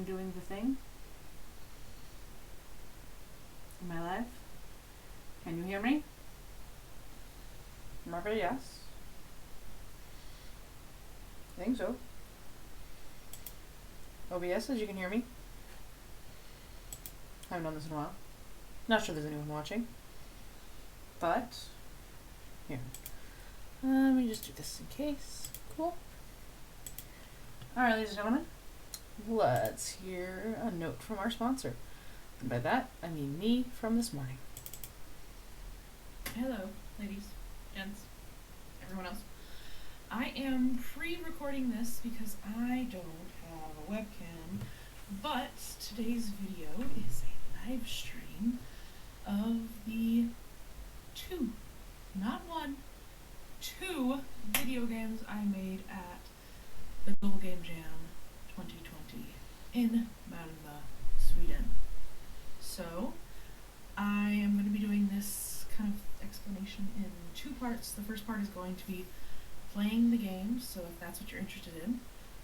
I'm doing the thing. Am I live? Can you hear me? Margaret, yes. I think so. OBS says you can hear me. Haven't done this in a while. Not sure there's anyone watching. But, here. Let me just do this in case. Cool. Alright, ladies and gentlemen. Let's hear a note from our sponsor. And by that, I mean me from this morning. Hello, ladies, gents, everyone else. I am pre-recording this because I don't have a webcam, but today's video is a live stream of the two video games I made at the Global Game Jam 2020 in Malmö, Sweden. So, I am going to be doing this kind of explanation in two parts. The first part is going to be playing the game, so if that's what you're interested in,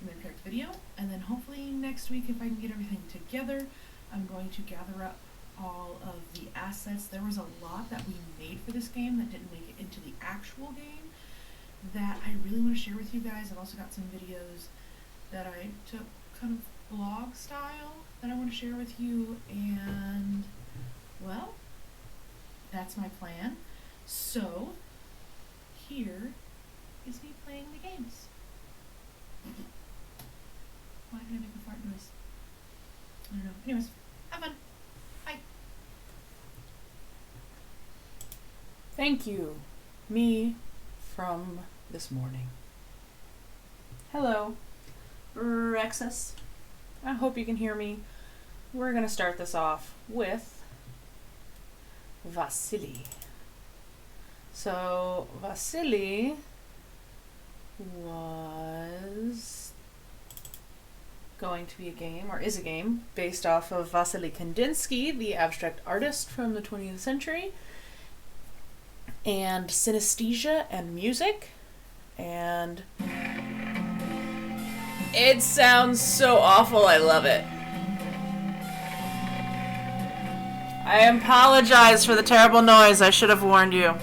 you may correct the video. And then hopefully next week, if I can get everything together, I'm going to gather up all of the assets. There was a lot that we made for this game that didn't make it into the actual game that I really want to share with you guys. I've also got some videos that I took kind of vlog style that I want to share with you, and well, that's my plan. So, here is me playing the games. Why did I make a fart noise? I don't know. Anyways, have fun. Bye. Thank you. Me from this morning. Hello, Rexus. I hope you can hear me. We're going to start this off with Vasily. So, Vasily was going to be a game, or is a game, based off of Vasily Kandinsky, the abstract artist from the 20th century, and synesthesia and music, and it sounds so awful, I love it. I apologize for the terrible noise, I should have warned you.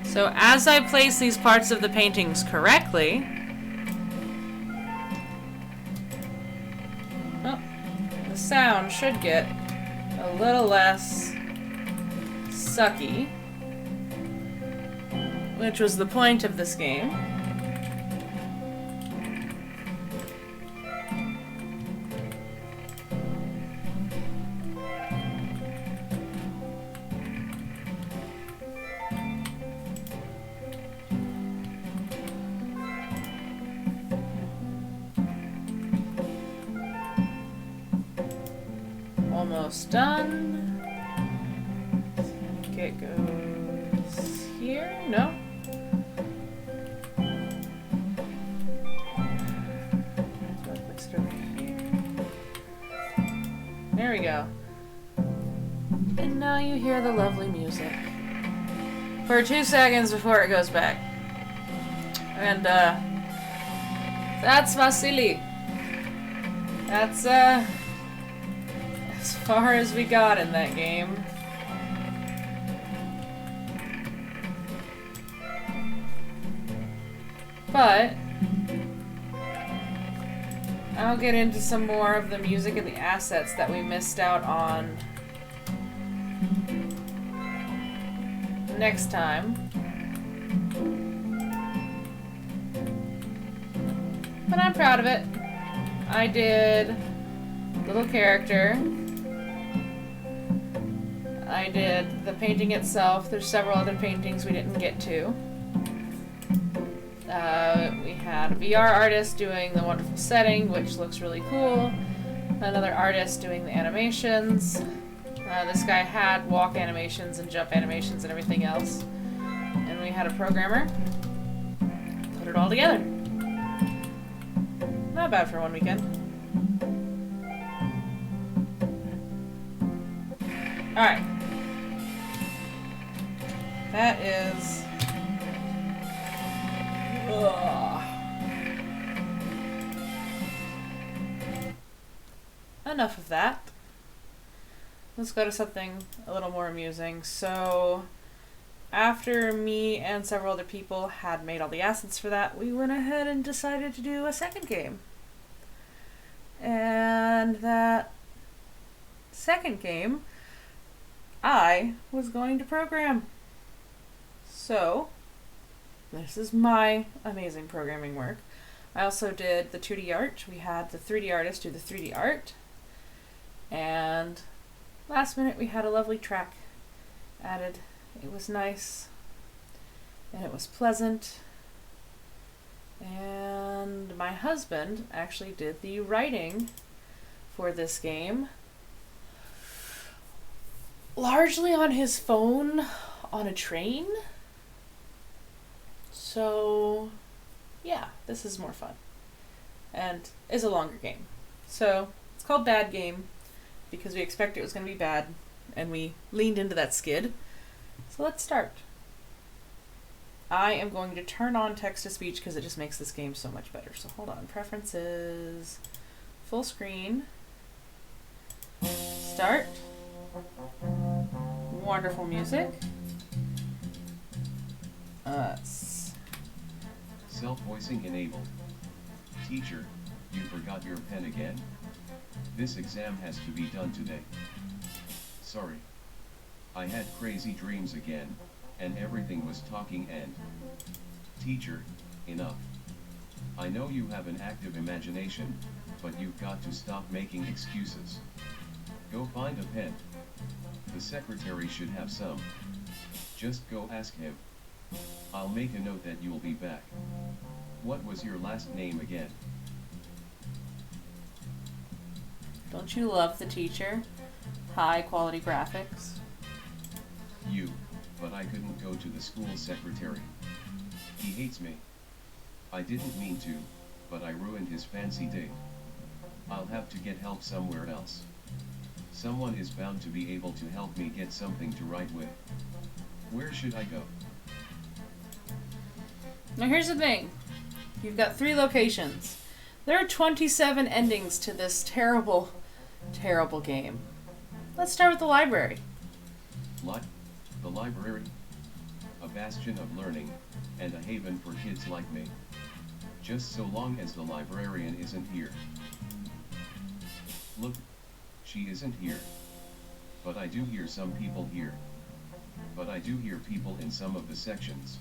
So as I place these parts of the paintings correctly, the sound should get a little less sucky, which was the point of this game. Almost done. I think it goes here. No. There we go. And now you hear the lovely music for 2 seconds before it goes back. And that's Vasily. That's as far as we got in that game. But I'll get into some more of the music and the assets that we missed out on next time. But I'm proud of it. I did little character. I did the painting itself. There's several other paintings we didn't get to. We had a VR artist doing the wonderful setting, which looks really cool. Another artist doing the animations. This guy had walk animations and jump animations and everything else. And we had a programmer put it all together. Not bad for one weekend. Alright. That is... Ugh. Enough of that. Let's go to something a little more amusing. So, after me and several other people had made all the assets for that, we went ahead and decided to do a second game. And that second game, I was going to program. So, this is my amazing programming work. I also did the 2D art. We had the 3D artist do the 3D art. And last minute we had a lovely track added. It was nice. And it was pleasant. And my husband actually did the writing for this game. Largely on his phone on a train. So, yeah, this is more fun. And is a longer game. So, it's called Bad Game because we expected it was going to be bad and we leaned into that skid. So let's start. I am going to turn on text-to-speech because it just makes this game so much better. So hold on. Preferences. Full screen. Start. Wonderful music. Self-voicing enabled. Teacher, you forgot your pen again? This exam has to be done today. Sorry. I had crazy dreams again, and everything was talking and... Teacher, enough. I know you have an active imagination, but you've got to stop making excuses. Go find a pen. The secretary should have some. Just go ask him. I'll make a note that you'll be back. What was your last name again? Don't you love the teacher? High quality graphics. You, but I couldn't go to the school secretary. He hates me. I didn't mean to, but I ruined his fancy day. I'll have to get help somewhere else. Someone is bound to be able to help me get something to write with. Where should I go? Now here's the thing. You've got 3 locations. There are 27 endings to this terrible, terrible game. Let's start with the library. The library? A bastion of learning, and a haven for kids like me. Just so long as the librarian isn't here. Look, she isn't here. But I do hear some people here. But I do hear people in some of the sections.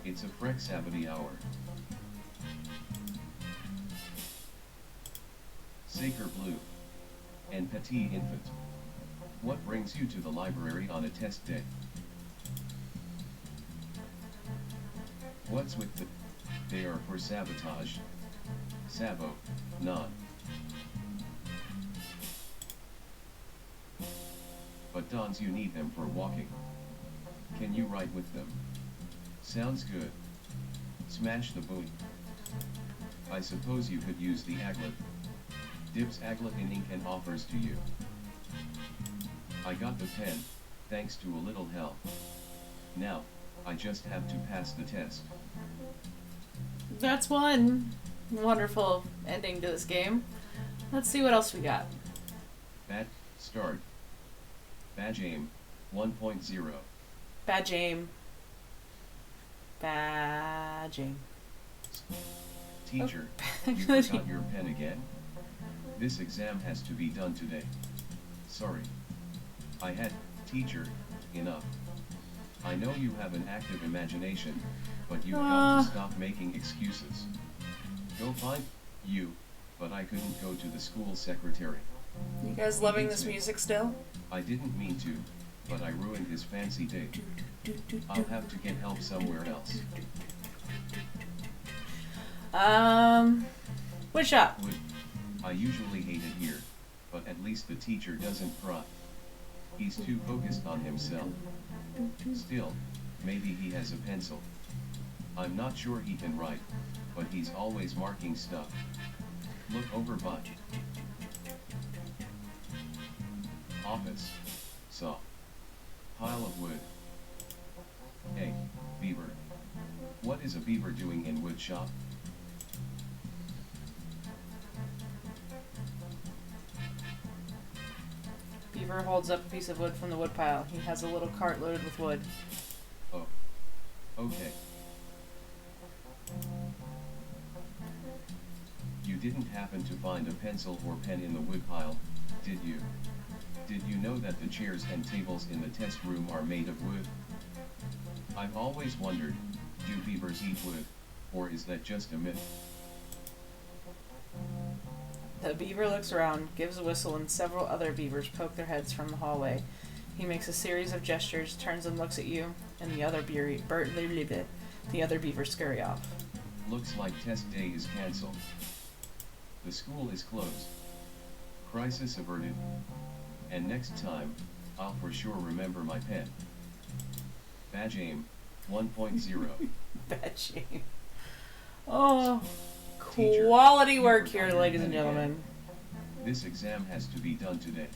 It's a Freck Sabbaty hour. Sacre Blue. And Petit Infant. What brings you to the library on a test day? What's with the... They are for sabotage. Sabo, non. But Dons, you need them for walking. Can you write with them? Sounds good. Smash the buoy. I suppose you could use the aglet. Dips aglet in ink and offers to you. I got the pen, thanks to a little help. Now, I just have to pass the test. That's one wonderful ending to this game. Let's see what else we got. Bad start. Badge aim 1.0. Badge aim. Badge aim. Teacher, Oh. you forgot your pen again? This exam has to be done today. Sorry. I had, teacher, enough. I know you have an active imagination, but you've got to stop making excuses. Go find you, but I couldn't go to the school secretary. You guys loving this music still? I didn't mean to, but I ruined his fancy day. I'll have to get help somewhere else. Wood shop. I usually hate it here, but at least the teacher doesn't cry. He's too focused on himself. Still, Maybe he has a pencil. I'm not sure he can write, but he's always marking stuff. Look over by. Office. Saw. Pile of wood. Hey, beaver. What is a beaver doing in wood shop? Beaver holds up a piece of wood from the wood pile. He has a little cart loaded with wood. Oh. Okay. You didn't happen to find a pencil or pen in the wood pile, did you? Did you know that the chairs and tables in the test room are made of wood? I've always wondered, do beavers eat wood, or is that just a myth? The beaver looks around, gives a whistle, and several other beavers poke their heads from the hallway. He makes a series of gestures, turns and looks at you, and the other beavers scurry off. Looks like test day is cancelled. The school is closed. Crisis averted. And next time, I'll for sure remember my pen. Badge aim, 1.0. Badge aim. Oh, Teacher, quality you work forgot here, your ladies pen and again. gentlemen. This exam has to be done today.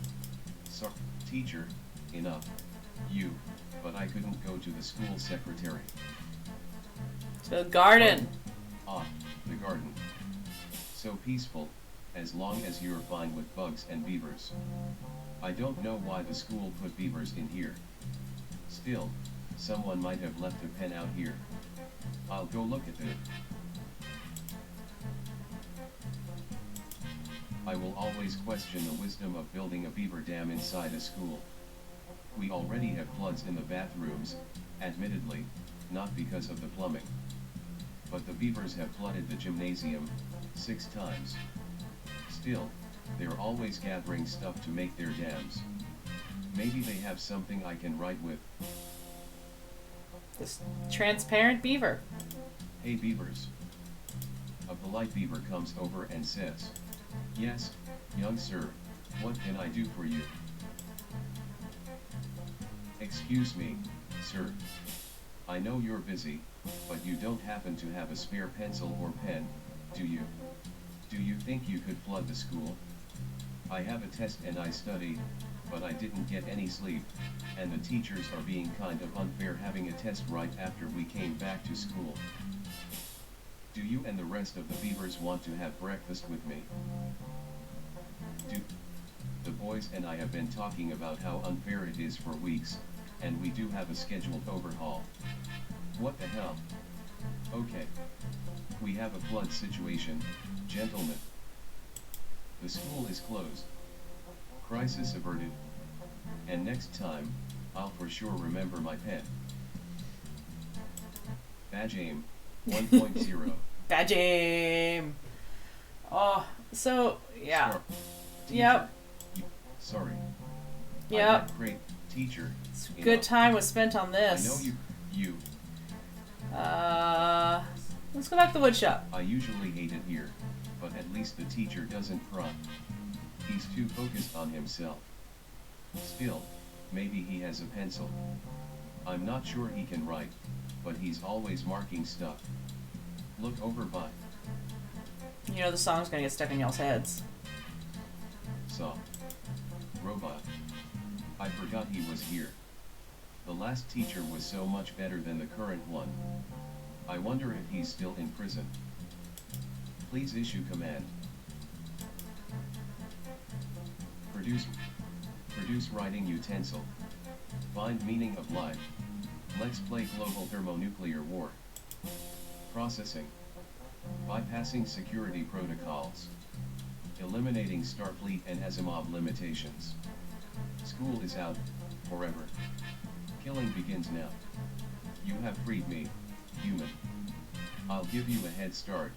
Sorry, teacher, enough. You, but I couldn't go to the school secretary. To the garden. Ah, the garden. So peaceful, as long as you're fine with bugs and beavers. I don't know why the school put beavers in here. Still, someone might have left a pen out here. I'll go look at it. I will always question the wisdom of building a beaver dam inside a school. We already have floods in the bathrooms, admittedly, not because of the plumbing. But the beavers have flooded the gymnasium 6 times. Still, they're always gathering stuff to make their dams. Maybe they have something I can write with. This transparent beaver. Hey beavers. A polite beaver comes over and says, "Yes, young sir, what can I do for you?" "Excuse me, sir. I know you're busy, but you don't happen to have a spare pencil or pen, do you? Do you think you could flood the school? I have a test and I studied, but I didn't get any sleep, and the teachers are being kind of unfair having a test right after we came back to school. Do you and the rest of the beavers want to have breakfast with me?" The boys and I have been talking about how unfair it is for weeks, and we do have a scheduled overhaul. What the hell? Okay. We have a flood situation, gentlemen. The school is closed. Crisis averted. And next time, I'll for sure remember my pen. Badge aim, 1.0. Badge aim. Oh, so, yeah. Teacher, Yep. Sorry. Yep. Great, teacher. Good time was spent on I this. know you. Let's go back to the wood shop. I usually hate it here, but at least the teacher doesn't cry. He's too focused on himself. Still, maybe he has a pencil. I'm not sure he can write, but he's always marking stuff. Look over by. You know the song's gonna get stuck in y'all's heads. Saw. Robot. I forgot he was here. The last teacher was so much better than the current one. I wonder if he's still in prison. Please issue command. Produce writing utensil. Find meaning of life. Let's play global thermonuclear war. Processing. Bypassing security protocols. Eliminating Starfleet and Asimov limitations. School is out, forever. Killing begins now. You have freed me, human. I'll give you a head start.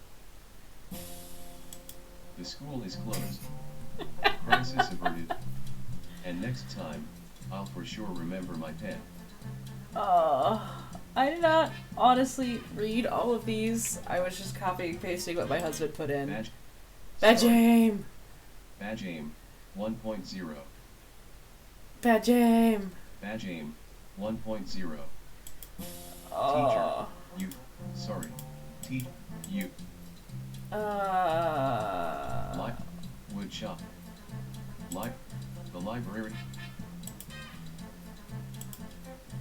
The school is closed. Crisis averted. And next time, I'll for sure remember my pen. I did not honestly read all of these. I was just copying and pasting what my husband put in. Badge aim! Badge aim, 1.0. Badge aim! Badge aim, 1.0. Oh. You. Sorry. You. Wood shop. The library.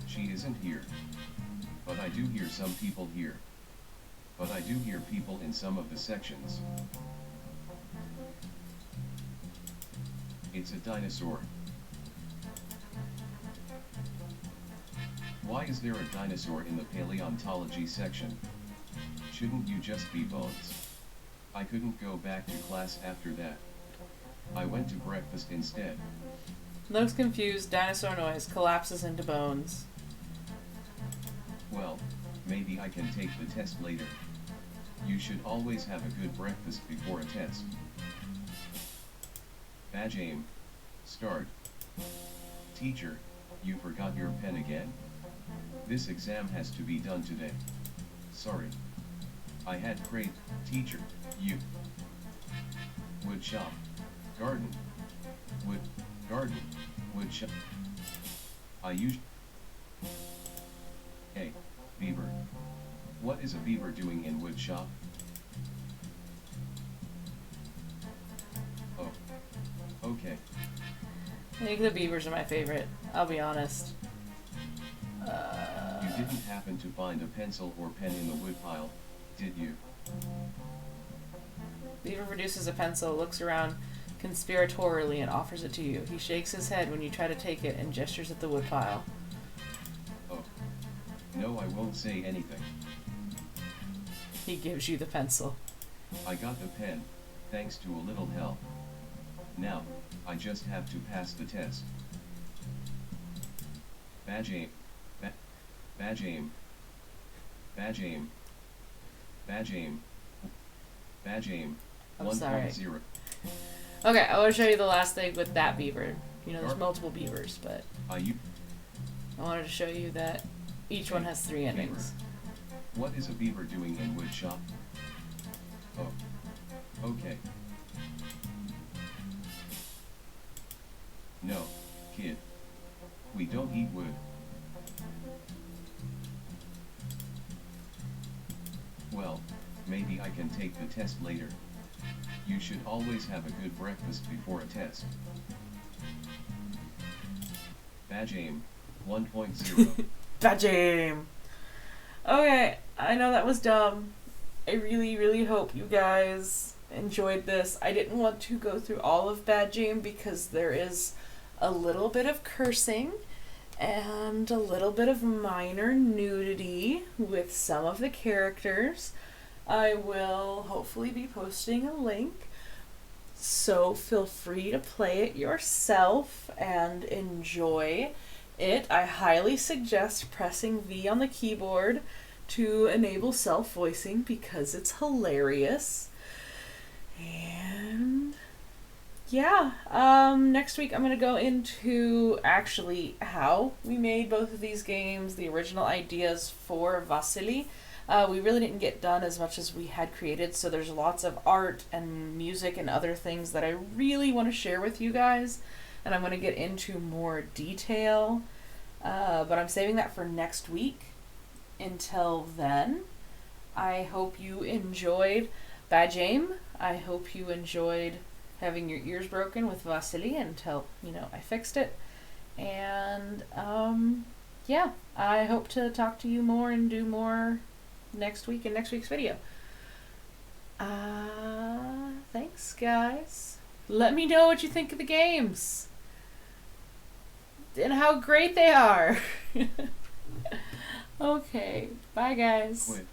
She isn't here. But I do hear some people here. But I do hear people in some of the sections. It's a dinosaur. Why is there a dinosaur in the paleontology section? Shouldn't you just be bones? I couldn't go back to class after that. I went to breakfast instead. Looks confused, dinosaur noise, collapses into bones. Well, maybe I can take the test later. You should always have a good breakfast before a test. Badge aim. Start. Teacher, you forgot your pen again? This exam has to be done today. Sorry. I had great, teacher, you. Wood shop. Garden. Wood, garden, wood shop. I use. Hey, beaver. What is a beaver doing in wood shop? Oh. Okay. I think the beavers are my favorite, I'll be honest. You didn't happen to find a pencil or pen in the wood pile, did you? Beaver produces a pencil, looks around conspiratorially and offers it to you. He shakes his head when you try to take it and gestures at the woodpile. Oh. No, I won't say anything. He gives you the pencil. I got the pen, thanks to a little help. Now, I just have to pass the test. Badge aim. Badge aim. Badge aim. Badge aim. Badge aim. I'm sorry. 1.0. Okay, I want to show you the last thing with that beaver. You know, there's multiple beavers, but I wanted to show you that each one has 3 endings. What is a beaver doing in wood shop? Oh. Okay. No, kid. We don't eat wood. Well, maybe I can take the test later. You should always have a good breakfast before a test. Badge aim, 1.0. Badge aim! Okay, I know that was dumb. I really, really hope you guys enjoyed this. I didn't want to go through all of Badge aim because there is a little bit of cursing and a little bit of minor nudity with some of the characters. I will hopefully be posting a link, so feel free to play it yourself and enjoy it. I highly suggest pressing V on the keyboard to enable self-voicing because it's hilarious. And yeah, next week I'm going to go into actually how we made both of these games, the original ideas for Vasily. We really didn't get done as much as we had created, so there's lots of art and music and other things that I really want to share with you guys, and I'm going to get into more detail, but I'm saving that for next week. Until then, I hope you enjoyed Badge aim. I hope you enjoyed having your ears broken with Vasily until, I fixed it. And, yeah, I hope to talk to you more and do more next week in next week's video. Thanks, guys. Let me know what you think of the games and how great they are. Okay, bye, guys. Quit.